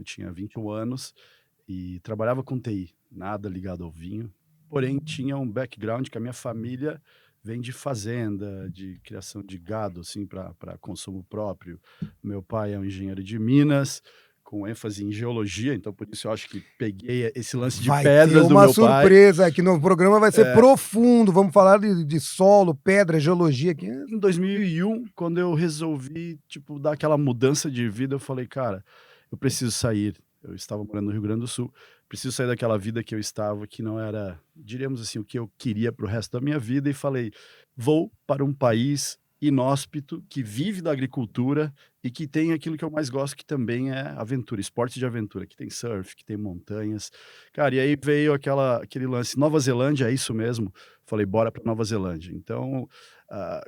eu tinha 21 anos e trabalhava com TI, nada ligado ao vinho, porém tinha um background que a minha família vem de fazenda, de criação de gado, assim, para consumo próprio. Meu pai é um engenheiro de Minas, com ênfase em geologia, então por isso eu acho que peguei esse lance de Vai ter pedras do uma meu pai. surpresa aqui no programa, vai ser profundo. Vamos falar de solo, pedra, geologia aqui. Em 2001, quando eu resolvi, tipo, dar aquela mudança de vida, eu falei: "Cara, eu preciso sair". Eu estava morando no Rio Grande do Sul, preciso sair daquela vida que eu estava, que não era, diríamos assim, o que eu queria para o resto da minha vida, e falei: "Vou para um país inóspito, que vive da agricultura e que tem aquilo que eu mais gosto, que também é aventura, esporte de aventura, que tem surf, que tem montanhas". Cara, e aí veio aquele lance, Nova Zelândia, é isso mesmo? Falei: "Bora para Nova Zelândia". Então,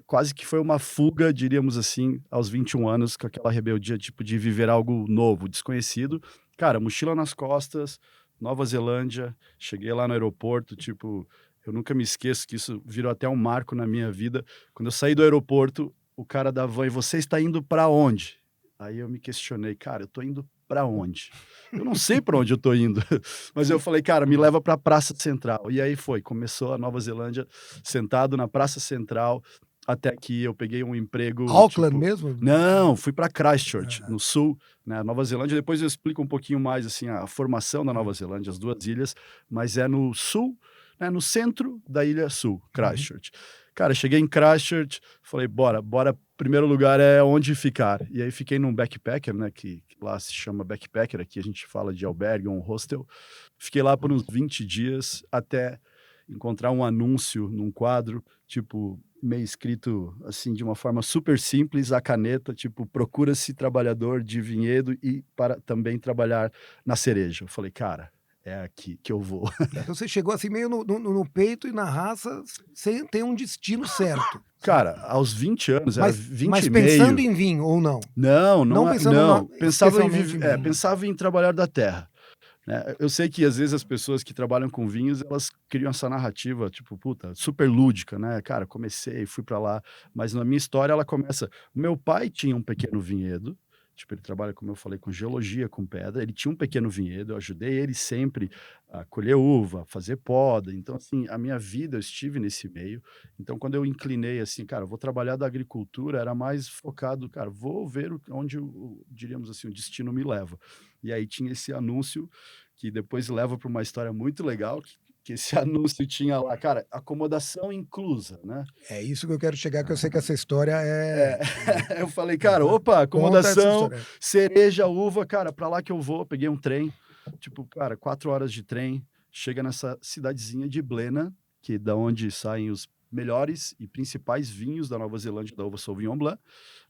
quase que foi uma fuga, diríamos assim, aos 21 anos, com aquela rebeldia, tipo, de viver algo novo, desconhecido. Cara, mochila nas costas, Nova Zelândia, cheguei lá no aeroporto, tipo, eu nunca me esqueço que isso virou até um marco na minha vida. Quando eu saí do aeroporto, o cara da van: "E você está indo para onde?". Aí eu me questionei: "Cara, eu tô indo para onde? Eu não sei para onde eu tô indo". Mas eu falei: "Cara, me leva pra Praça Central". E aí foi, começou a Nova Zelândia, sentado na Praça Central, até que eu peguei um emprego, Auckland tipo, mesmo? não, fui para Christchurch, Ah, no sul, né, Nova Zelândia. Depois eu explico um pouquinho mais, assim, a formação da Nova Zelândia, as 2 ilhas, mas é no sul, né, no centro da ilha sul, uhum. Christchurch. Cara, cheguei em Christchurch, falei: "Bora, primeiro lugar é onde ficar". E aí fiquei num backpacker, né, que lá se chama backpacker, aqui a gente fala de albergue ou um hostel. Fiquei lá por uns 20 dias, até encontrar um anúncio num quadro, tipo, meio escrito, assim, de uma forma super simples, a caneta, tipo: "Procura-se trabalhador de vinhedo e para também trabalhar na cereja". Eu falei: "Cara, é aqui que eu vou". Então você chegou assim meio no peito e na raça, sem ter um destino certo. Cara, aos 20 anos, era Mas 20 e pensando meio. em vinho ou não? Não, Não pensando não, pensava em especialmente viver, em vinho. pensava em trabalhar da terra. Né, eu sei que às vezes as pessoas que trabalham com vinhos, elas criam essa narrativa, tipo, puta, super lúdica, né, cara, comecei, fui pra lá, mas na minha história ela começa, o meu pai tinha um pequeno vinhedo, tipo, ele trabalha, como eu falei, com geologia, com pedra, ele tinha um pequeno vinhedo, eu ajudei ele sempre a colher uva, a fazer poda, então, assim, a minha vida eu estive nesse meio, então quando eu inclinei, assim, cara, eu vou trabalhar da agricultura, era mais focado, cara, vou ver onde, diríamos assim, o destino me leva. E aí tinha esse anúncio que depois leva para uma história muito legal, que esse anúncio tinha lá, cara, acomodação inclusa, né. É isso que eu quero chegar, que eu sei que essa história É, eu falei: "Cara, va opa, conta essa acomodação, história. cereja, uva, cara, pra lá que eu vou". Peguei um trem, tipo, cara, 4 horas de trem, chega nessa cidadezinha de Blenheim, que da onde saem os melhores e principais vinhos da Nova Zelândia, da uva Sauvignon Blanc,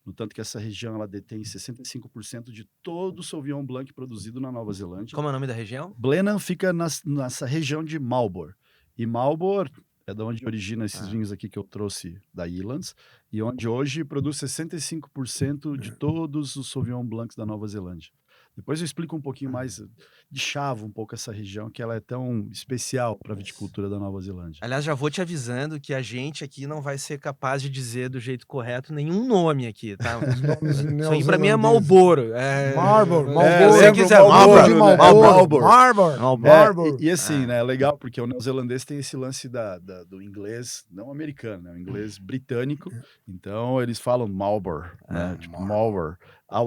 no tanto que essa região ela detém 65% de todo o Sauvignon Blanc produzido na Nova Zelândia. Como é o nome da região? Blenheim fica nessa região de Marlborough, e Marlborough é da onde origina esses Ah. vinhos aqui que eu trouxe da Ilands, e onde hoje produz 65% de todos os Sauvignon Blancs da Nova Zelândia. Depois eu explico um pouquinho mais, deschavo um pouco essa região que ela é tão especial para a viticultura da Nova Zelândia. Aliás, já vou te avisando que a gente aqui não vai ser capaz de dizer do jeito correto nenhum nome aqui, tá. Os nomes Isso aí pra mim é neozelandeses. Marlboro, Marlboro, É, se você Marlboro, lembra o quiser vinho de Marlboro, né? É o Marlboro, Marlboro. Marlboro, É, Marlboro. e assim, Ah. né, é legal porque o neozelandês tem esse lance do inglês não americano, né, o inglês britânico, então eles falam Marlborough, né, tipo Marlborough,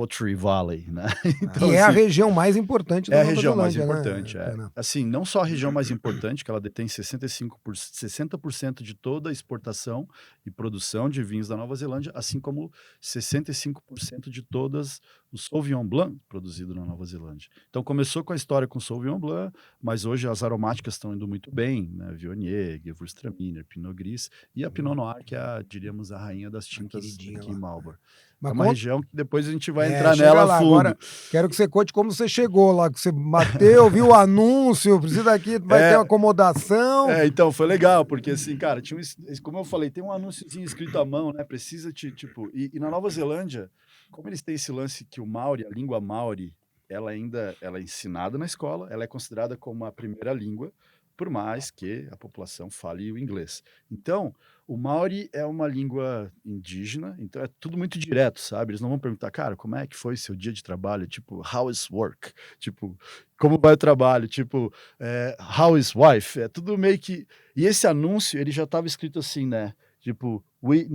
Tree Valley, né, então Que é a assim, região mais importante é da a Nova região mais Zelândia, né, importante, é. Pena? Assim, não só a região mais importante, que ela detém 60% de toda a exportação e produção de vinhos da Nova Zelândia, assim como 65% de todas o Sauvignon Blanc produzido na Nova Zelândia. Então começou com a história com Sauvignon Blanc, mas hoje as aromáticas estão indo muito bem, né, Viognier, Gewürztraminer, Pinot Gris e a Pinot Noir, que é a, diríamos, a rainha das A tintas queridinha aqui em lá. Marlborough. É Mas uma conta, região que depois a gente vai entrar chega nela a lá, fundo. agora quero que você conte como você chegou lá, que você bateu, viu o anúncio, precisa daqui, vai ter uma É, acomodação. então, foi legal, porque assim, cara, tinha como eu falei, tem um anúnciozinho escrito à mão, né, precisa tipo, e na Nova Zelândia, como eles têm esse lance que o Maori, a língua Maori, ela é ensinada na escola, ela é considerada como a primeira língua, por mais que a população fale o inglês. Então, o Maori é uma língua indígena, então é tudo muito direto, sabe? Eles não vão perguntar, cara, como é que foi seu dia de trabalho? Tipo, how is work? Tipo, como vai o trabalho? Tipo, how is wife? É tudo meio que... E esse anúncio, ele já estava escrito assim, né? Tipo, we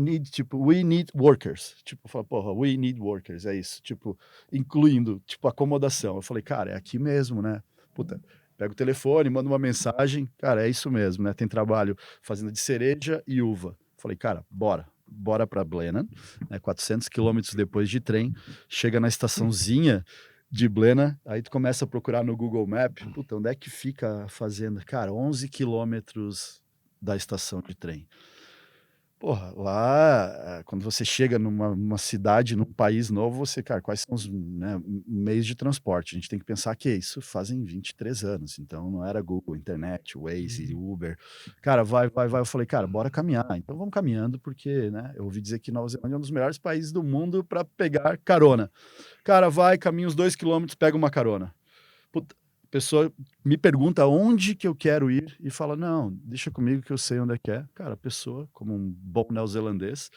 need workers. Tipo, fala, porra, we need workers, é isso. Tipo, incluindo, tipo, acomodação. Eu falei, cara, é aqui mesmo, né? Puta, pega o telefone, manda uma mensagem. Cara, é isso mesmo, né? Tem trabalho fazenda de cereja e uva. Falei, cara, bora para Blenheim, né? 400 quilômetros depois de trem, chega na estaçãozinha de Blenheim, aí tu começa a procurar no Google Maps, puta, onde é que fica a fazenda? Cara, 11 quilômetros da estação de trem. Porra, lá, quando você chega numa cidade, num país novo, você, cara, quais são os, né, meios de transporte? A gente tem que pensar que isso fazem 23 anos, então não era Google, internet, Waze, Uber. Cara, vai. Eu falei, cara, bora caminhar. Então vamos caminhando, porque, né, eu ouvi dizer que Nova Zelândia é um dos melhores países do mundo para pegar carona. Cara, vai, caminha uns 2 quilômetros, pega uma carona. Puta, a pessoa me pergunta onde que eu quero ir e fala, não, deixa comigo que eu sei onde é que é. Cara, a pessoa, como um bom neozelandês,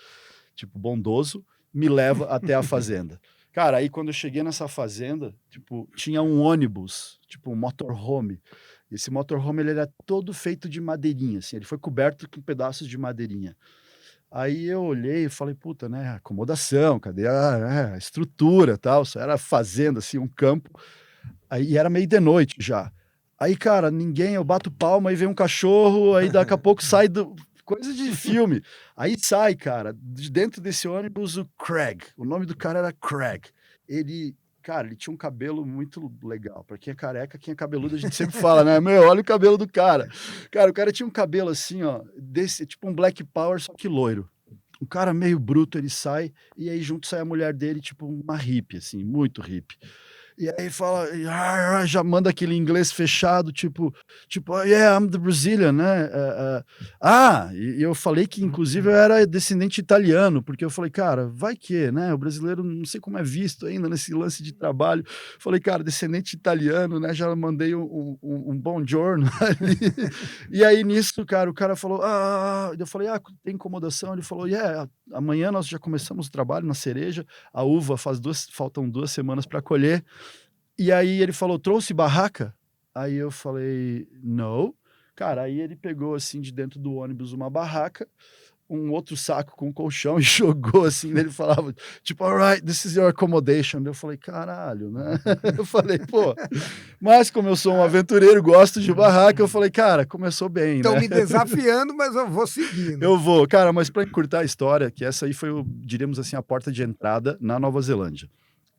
tipo, bondoso, me leva até a fazenda. Cara, aí quando eu cheguei nessa fazenda, tipo, tinha um ônibus, tipo um motorhome. Esse motorhome, ele era todo feito de madeirinha, assim, ele foi coberto com pedaços de madeirinha. Aí eu olhei e falei, puta, né, acomodação, cadê a estrutura, tal, só era fazenda, assim, um campo. Aí era meio de noite já. Aí, cara, ninguém, eu bato palma, aí vem um cachorro, aí daqui a pouco sai do... Coisa de filme. Aí sai, cara, de dentro desse ônibus o Craig. O nome do cara era Craig. Ele, cara, ele tinha um cabelo muito legal. Pra quem é careca, quem é cabeludo, a gente sempre fala, né? Meu, olha o cabelo do cara. Cara, o cara tinha um cabelo assim, ó, desse, tipo um Black Power, só que loiro. Um cara meio bruto, ele sai, e aí junto sai a mulher dele, tipo uma hippie, assim, muito hippie. E aí fala, já manda aquele inglês fechado, tipo, yeah, I'm the Brazilian, né? E eu falei que, inclusive, eu era descendente italiano, porque eu falei, cara, vai que, né? O brasileiro, não sei como é visto ainda nesse lance de trabalho. Falei, cara, descendente italiano, né? Já mandei um buongiorno ali. E aí, nisso, cara, o cara falou, eu falei, tem incomodação? Ele falou, yeah, amanhã nós já começamos o trabalho na cereja, a uva faltam 2 semanas para colher. E aí ele falou, trouxe barraca? Aí eu falei, não. Cara, aí ele pegou assim de dentro do ônibus uma barraca, um outro saco com colchão e jogou assim, ele falava, tipo, alright, this is your accommodation. Eu falei, caralho, né? Eu falei, pô, mas como eu sou um aventureiro, gosto de barraca, eu falei, cara, começou bem, Estão né? me desafiando, mas eu vou seguindo. Eu vou, cara, mas para encurtar a história, que essa aí foi, diríamos assim, a porta de entrada na Nova Zelândia.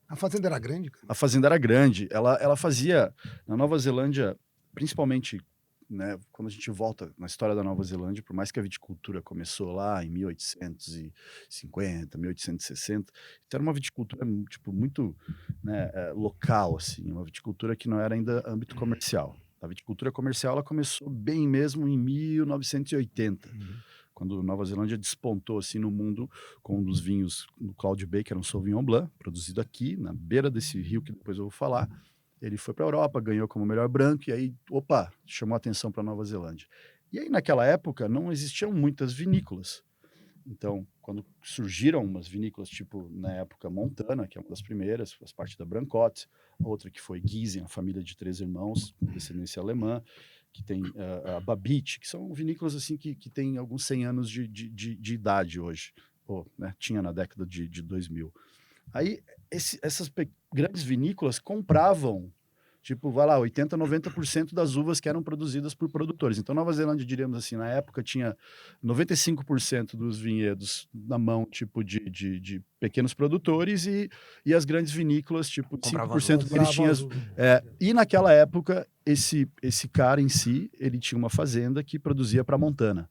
A fazenda era grande, cara? A fazenda era grande, ela fazia, na Nova Zelândia, principalmente, né, quando a gente volta na história da Nova Zelândia, por mais que a viticultura começou lá em 1850, 1860, então era uma viticultura, tipo, muito, né, local, assim, uma viticultura que não era ainda âmbito comercial. A viticultura comercial, ela começou bem mesmo em 1980. Quando Nova Zelândia despontou assim no mundo com um dos vinhos do Cloud Bay, que era um Sauvignon Blanc, produzido aqui, na beira desse rio, que depois eu vou falar. Ele foi para a Europa, ganhou como melhor branco, e aí, opa, chamou atenção para Nova Zelândia. E aí, naquela época, não existiam muitas vinícolas. Então, quando surgiram umas vinícolas, tipo, na época, Montana, que é uma das primeiras, faz parte da Brancotte, outra que foi Giesen, a família de 3 irmãos, descendência alemã, que tem a Babich, que são vinícolas assim que têm alguns 100 anos de idade hoje, ou, né, tinha na década de 2000. Aí essas grandes vinícolas compravam, tipo, vai lá, 80, 90% das uvas que eram produzidas por produtores. Então, Nova Zelândia, diríamos assim, na época tinha 95% dos vinhedos na mão, tipo, de pequenos produtores e as grandes vinícolas, tipo, Compravam 5% deles tinham... E naquela época, esse cara em si, ele tinha uma fazenda que produzia para Montana.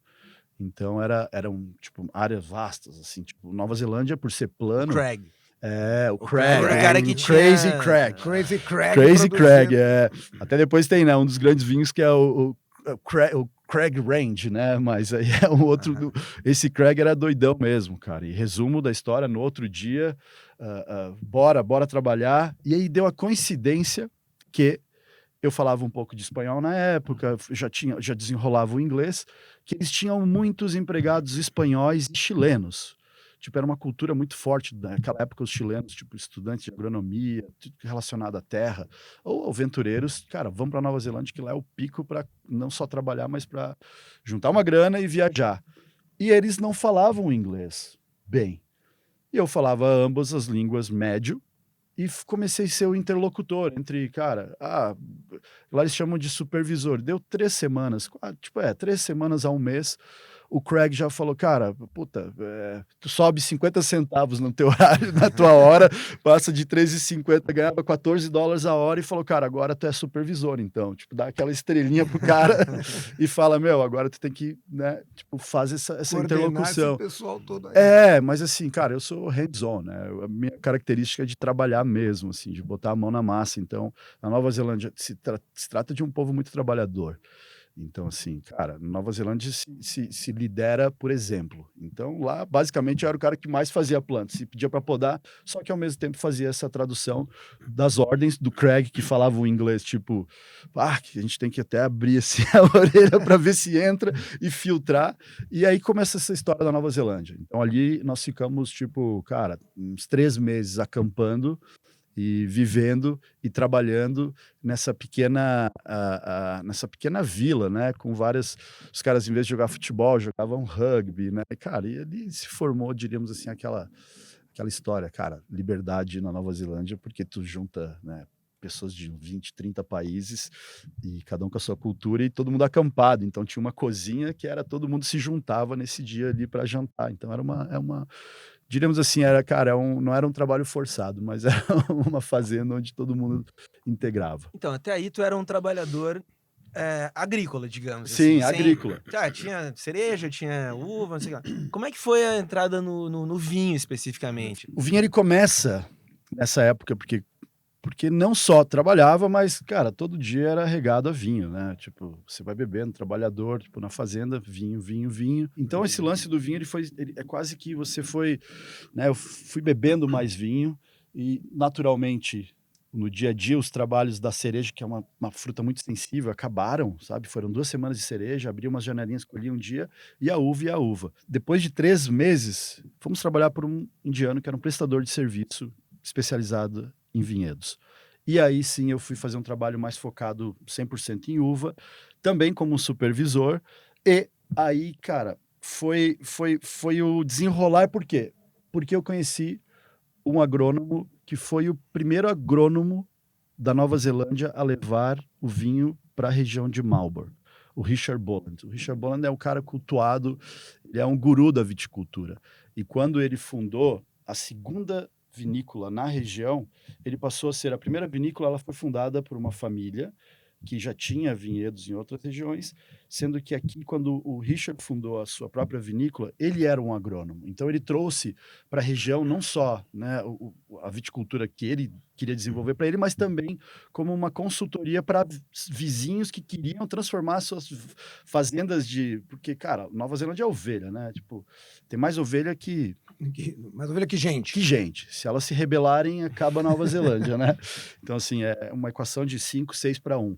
Então, eram, tipo, áreas vastas, assim, tipo, Nova Zelândia, por ser plano... Craig. O Craig, o cara que Crazy tinha... Craig. Crazy Craig. Crazy Craig, produzindo. Até depois tem, né, um dos grandes vinhos que é o Craig Range, né, mas aí é um outro... Esse Craig era doidão mesmo, cara. E resumo da história, no outro dia, bora trabalhar. E aí deu a coincidência que eu falava um pouco de espanhol na época, já desenrolava o inglês, que eles tinham muitos empregados espanhóis e chilenos. Tipo, era uma cultura muito forte naquela época, os chilenos, tipo, estudantes de agronomia, tudo relacionado à terra, ou aventureiros, cara, vamos para Nova Zelândia, que lá é o pico para não só trabalhar, mas para juntar uma grana e viajar. E eles não falavam inglês bem. E eu falava ambas as línguas médio, e comecei a ser o interlocutor entre, cara, lá eles chamam de supervisor. Deu 3 semanas, 3 semanas a um mês, o Craig já falou, cara, puta, tu sobe 50 centavos no teu horário, na tua hora, passa de 3,50, ganhava $14 a hora e falou, cara, agora tu é supervisor, então, tipo, dá aquela estrelinha pro cara e fala, meu, agora tu tem que, né, tipo, fazer essa Coordenar interlocução. esse pessoal todo aí. Mas assim, cara, eu sou hands-on, né? A minha característica é de trabalhar mesmo, assim, de botar a mão na massa. Então, na Nova Zelândia se trata de um povo muito trabalhador. Então, assim, cara, Nova Zelândia se lidera por exemplo. Então, lá, basicamente, eu era o cara que mais fazia planta. Se pedia para podar, só que ao mesmo tempo fazia essa tradução das ordens do Craig, que falava o inglês, tipo, que a gente tem que até abrir assim, a orelha para ver se entra e filtrar. E aí começa essa história da Nova Zelândia. Então, ali nós ficamos, tipo, cara, uns 3 meses acampando e vivendo e trabalhando nessa pequena vila, né, com várias, os caras em vez de jogar futebol, jogavam rugby, né, e, cara, e ali se formou, diríamos assim, aquela história, cara, liberdade na Nova Zelândia, porque tu junta, né, pessoas de 20, 30 países e cada um com a sua cultura e todo mundo acampado, então tinha uma cozinha que era todo mundo se juntava nesse dia ali para jantar, então era uma diríamos assim, não era um trabalho forçado, mas era uma fazenda onde todo mundo integrava. Então, até aí tu era um trabalhador agrícola, digamos assim. Sim, agrícola. Tinha cereja, tinha uva, não sei o que lá. Como é que foi a entrada no vinho especificamente? O vinho ele começa nessa época, porque não só trabalhava, mas, cara, todo dia era regado a vinho, né? Tipo, você vai bebendo, trabalhador, tipo, na fazenda, vinho, vinho, vinho. Então, esse lance do vinho, é quase que você foi, né? Eu fui bebendo mais vinho e, naturalmente, no dia a dia, os trabalhos da cereja, que é uma fruta muito sensível, acabaram, sabe? Foram 2 semanas de cereja, abri umas janelinhas, colhi um dia, e a uva. Depois de 3 meses, fomos trabalhar por um indiano que era um prestador de serviço especializado em vinhedos. E aí sim eu fui fazer um trabalho mais focado 100% em uva, também como um supervisor. E aí, cara, foi o desenrolar, por quê? Porque eu conheci um agrônomo que foi o primeiro agrônomo da Nova Zelândia a levar o vinho para a região de Marlborough, o Richard Boland. O Richard Boland é um cara cultuado, ele é um guru da viticultura. E quando ele fundou a segunda vinícola na região, ele passou a ser a primeira vinícola, ela foi fundada por uma família que já tinha vinhedos em outras regiões, sendo que aqui, quando o Richard fundou a sua própria vinícola, ele era um agrônomo. Então, ele trouxe para a região não só, né, a viticultura que ele queria desenvolver para ele, mas também como uma consultoria para vizinhos que queriam transformar suas fazendas porque, cara, Nova Zelândia é ovelha, né? Tipo, tem mais ovelha que Mais ovelha que gente. que gente. Se elas se rebelarem, acaba a Nova Zelândia, né? Então, assim, é uma equação de 5, 6 para 1.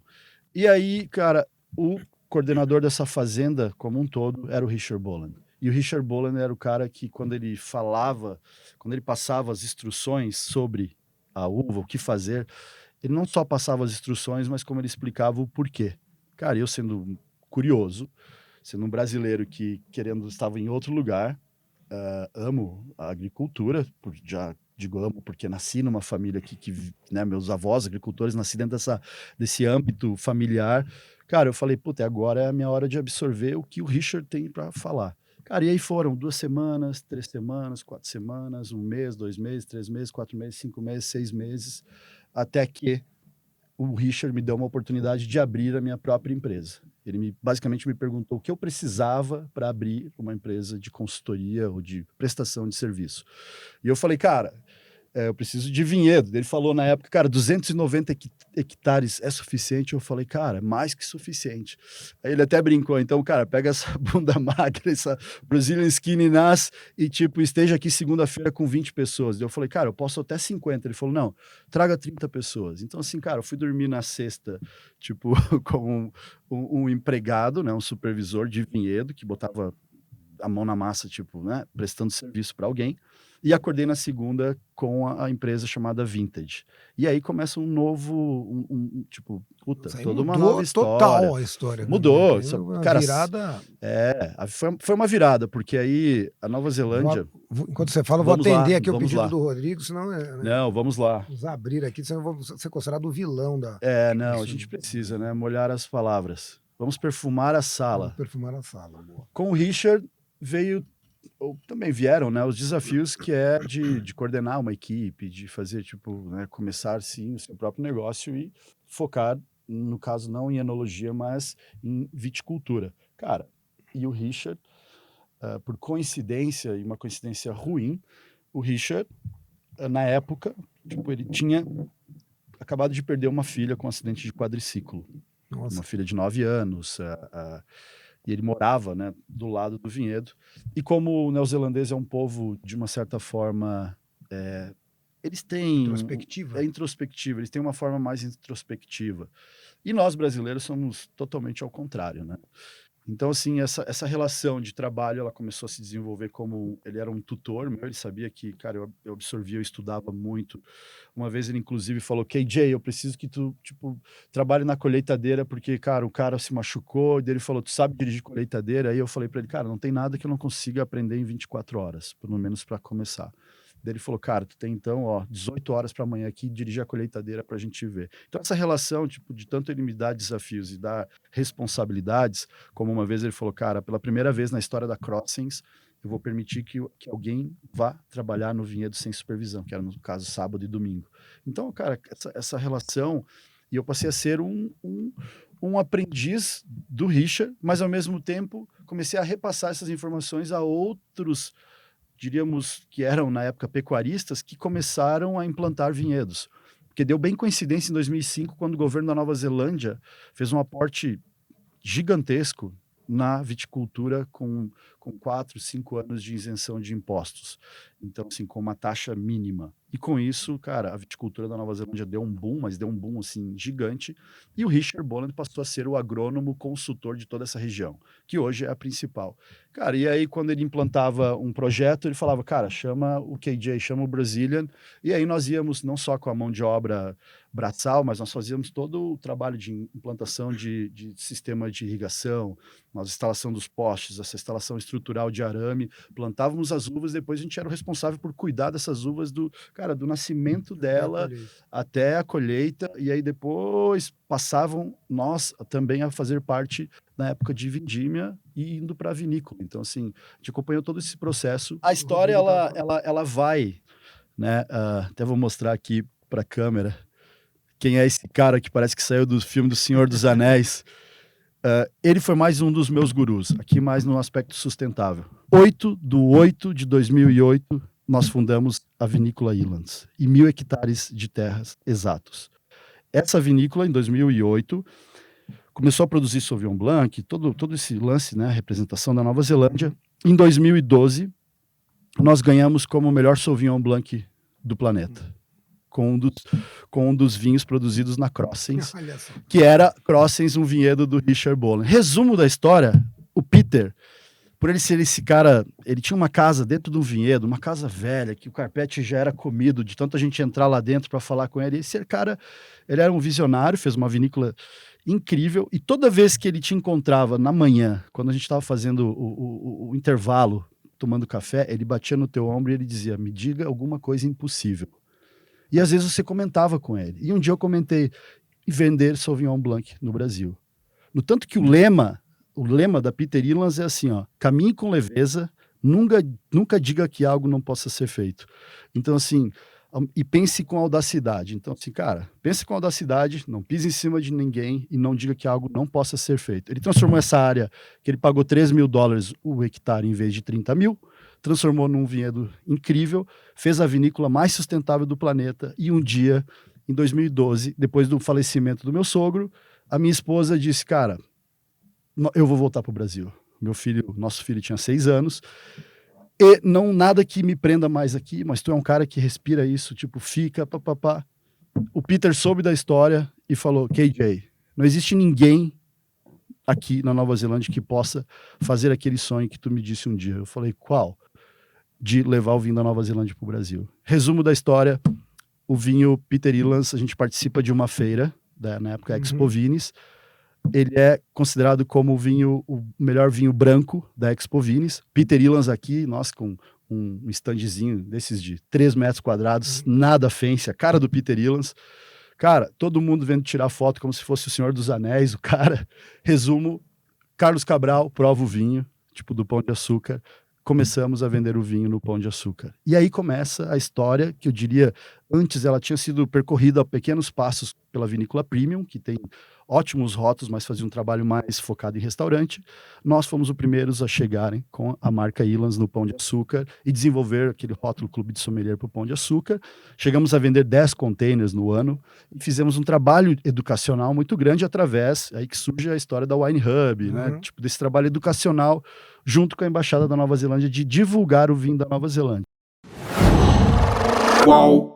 E aí, cara, o coordenador dessa fazenda como um todo era o Richard Boland. E o Richard Boland era o cara que, quando ele passava as instruções sobre a uva, o que fazer, ele não só passava as instruções, mas como ele explicava o porquê. Cara, eu sendo curioso, sendo um brasileiro que estava em outro lugar, amo a agricultura, já digo amo porque nasci numa família que né, meus avós agricultores, nasci dentro desse âmbito familiar. Cara, eu falei, puta, agora é a minha hora de absorver o que o Richard tem para falar. Cara, e aí foram 2 semanas, 3 semanas, 4 semanas, 1 mês, 2 meses, 3 meses, 4 meses, 5 meses, 6 meses, até que o Richard me deu uma oportunidade de abrir a minha própria empresa. Ele basicamente me perguntou o que eu precisava para abrir uma empresa de consultoria ou de prestação de serviço. E eu falei, cara, eu preciso de vinhedo. Ele falou na época, cara, 290 hectares é suficiente? Eu falei, cara, mais que suficiente. Aí ele até brincou, então, cara, pega essa bunda magra, essa Brazilian Skinny Nas e, tipo, esteja aqui segunda-feira com 20 pessoas. Eu falei, cara, eu posso até 50. Ele falou, não, traga 30 pessoas. Então, assim, cara, eu fui dormir na sexta, tipo, com um empregado, né, um supervisor de vinhedo que botava a mão na massa, tipo, né, prestando serviço para alguém. E acordei na segunda com a empresa chamada Vintage. E aí começa um novo, tipo, puta, Isso aí toda uma mudou nova história. total a história. né? Mudou. Foi uma Cara, virada. foi uma virada, porque aí a Nova Zelândia... Enquanto você fala, eu vou Vamos lá, atender aqui o vamos pedido lá. do Rodrigo, senão né, Não, vamos lá. vamos abrir aqui, senão eu vou ser considerado o vilão da. Não, a Isso. gente precisa, né, molhar as palavras. Vamos perfumar a sala. Vamos perfumar a sala. Boa. Com o Richard ou também vieram, né, os desafios que é de coordenar uma equipe, de fazer, tipo, né, começar, sim, o seu próprio negócio e focar, no caso, não em enologia, mas em viticultura. Cara, e o Richard, por coincidência, e uma coincidência ruim, o Richard, na época, tipo, ele tinha acabado de perder uma filha com um acidente de quadriciclo. Nossa. Uma filha de 9 anos, e ele morava, né, do lado do vinhedo. E como o neozelandês é um povo, de uma certa forma, eles têm... Introspectiva. É introspectiva, eles têm uma forma mais introspectiva. E nós, brasileiros, somos totalmente ao contrário, né? Então, assim, essa relação de trabalho, ela começou a se desenvolver como... Ele era um tutor meu, ele sabia que, cara, eu absorvia, eu estudava muito. Uma vez ele, inclusive, falou, KJ, eu preciso que tu, tipo, trabalhe na colheitadeira, porque, cara, o cara se machucou, e daí ele falou, tu sabe dirigir colheitadeira? Aí eu falei para ele, cara, não tem nada que eu não consiga aprender em 24 horas, pelo menos para começar. Daí ele falou, cara, tu tem então, 18 horas para amanhã aqui, dirigir a colheitadeira para a gente ver. Então essa relação, tipo, de tanto ele me dar desafios e dar responsabilidades, como uma vez ele falou, cara, pela primeira vez na história da Crossings, eu vou permitir que alguém vá trabalhar no vinhedo sem supervisão, que era no caso sábado e domingo. Então, cara, essa relação, e eu passei a ser um aprendiz do Richard, mas ao mesmo tempo comecei a repassar essas informações a outros, diríamos que eram na época pecuaristas, que começaram a implantar vinhedos. Porque deu bem coincidência em 2005, quando o governo da Nova Zelândia fez um aporte gigantesco na viticultura com 4, 5 anos de isenção de impostos. Então, assim, com uma taxa mínima. E com isso, cara, a viticultura da Nova Zelândia deu um boom, mas deu um boom, assim, gigante. E o Richard Boland passou a ser o agrônomo consultor de toda essa região, que hoje é a principal. Cara, e aí quando ele implantava um projeto, ele falava, cara, chama o KJ, chama o Brazilian. E aí nós íamos não só com a mão de obra braçal, mas nós fazíamos todo o trabalho de implantação de sistema de irrigação, a instalação dos postes, essa instalação estrutural de arame, plantávamos as uvas, depois a gente era o responsável por cuidar dessas uvas do nascimento dela até a colheita, e aí depois passavam nós também a fazer parte na época de vendímia e indo para a vinícola. Então, assim, a gente acompanhou todo esse processo. A história, ela vai, né? Até vou mostrar aqui para a câmera quem é esse cara que parece que saiu do filme do Senhor dos Anéis. Ele foi mais um dos meus gurus, aqui mais no aspecto sustentável. 8 de 2008, nós fundamos a Vinícola Elands, e 1.000 hectares de terras exatos. Essa vinícola, em 2008, começou a produzir Sauvignon Blanc, todo esse lance, né, representação da Nova Zelândia. Em 2012, nós ganhamos como o melhor Sauvignon Blanc do planeta, com um dos vinhos produzidos na Crossings, que era Crossings, um vinhedo do Richard Boland. Resumo da história, o Peter, por ele ser esse cara, ele tinha uma casa dentro de um vinhedo, uma casa velha, que o carpete já era comido, de tanta gente entrar lá dentro para falar com ele. Esse cara, ele era um visionário, fez uma vinícola incrível, e toda vez que ele te encontrava na manhã, quando a gente estava fazendo o intervalo, tomando café, ele batia no teu ombro e ele dizia, me diga alguma coisa impossível. E às vezes você comentava com ele. E um dia eu comentei, vender Sauvignon Blanc no Brasil. No tanto que o lema da Peter Elands é assim, caminhe com leveza, nunca diga que algo não possa ser feito. Então, assim, e pense com audacidade. Então, assim, cara, pense com audacidade, não pise em cima de ninguém e não diga que algo não possa ser feito. Ele transformou essa área, que ele pagou $3.000 o hectare em vez de 30 mil, transformou num vinhedo incrível, fez a vinícola mais sustentável do planeta, e um dia, em 2012, depois do falecimento do meu sogro, a minha esposa disse, cara, eu vou voltar pro Brasil. Nosso filho tinha 6 anos, e não nada que me prenda mais aqui, mas tu é um cara que respira isso, tipo, fica, papapá. O Peter soube da história e falou, KJ, não existe ninguém aqui na Nova Zelândia que possa fazer aquele sonho que tu me disse um dia. Eu falei, qual? De levar o vinho da Nova Zelândia pro Brasil. Resumo da história, o vinho Peter Ylans, a gente participa de uma feira, na época Expo Vines. Ele é considerado como o melhor vinho branco da Expo Vines. Peter Ylans aqui, nós com um standzinho desses de 3 metros quadrados, nada fancy, a cara do Peter Ylans. Cara, todo mundo vendo tirar foto como se fosse o Senhor dos Anéis, o cara. Resumo, Carlos Cabral prova o vinho, tipo do Pão de Açúcar. Começamos a vender o vinho no Pão de Açúcar. E aí começa a história, que eu diria, antes ela tinha sido percorrida a pequenos passos pela Vinícola Premium, que tem ótimos rótulos, mas fazia um trabalho mais focado em restaurante. Nós fomos os primeiros a chegarem com a marca Ylans no Pão de Açúcar e desenvolver aquele rótulo Clube de Sommelier para o Pão de Açúcar. Chegamos a vender 10 containers no ano e fizemos um trabalho educacional muito grande através, aí que surge a história da Wine Hub, né? Tipo, desse trabalho educacional junto com a Embaixada da Nova Zelândia de divulgar o vinho da Nova Zelândia. Uau!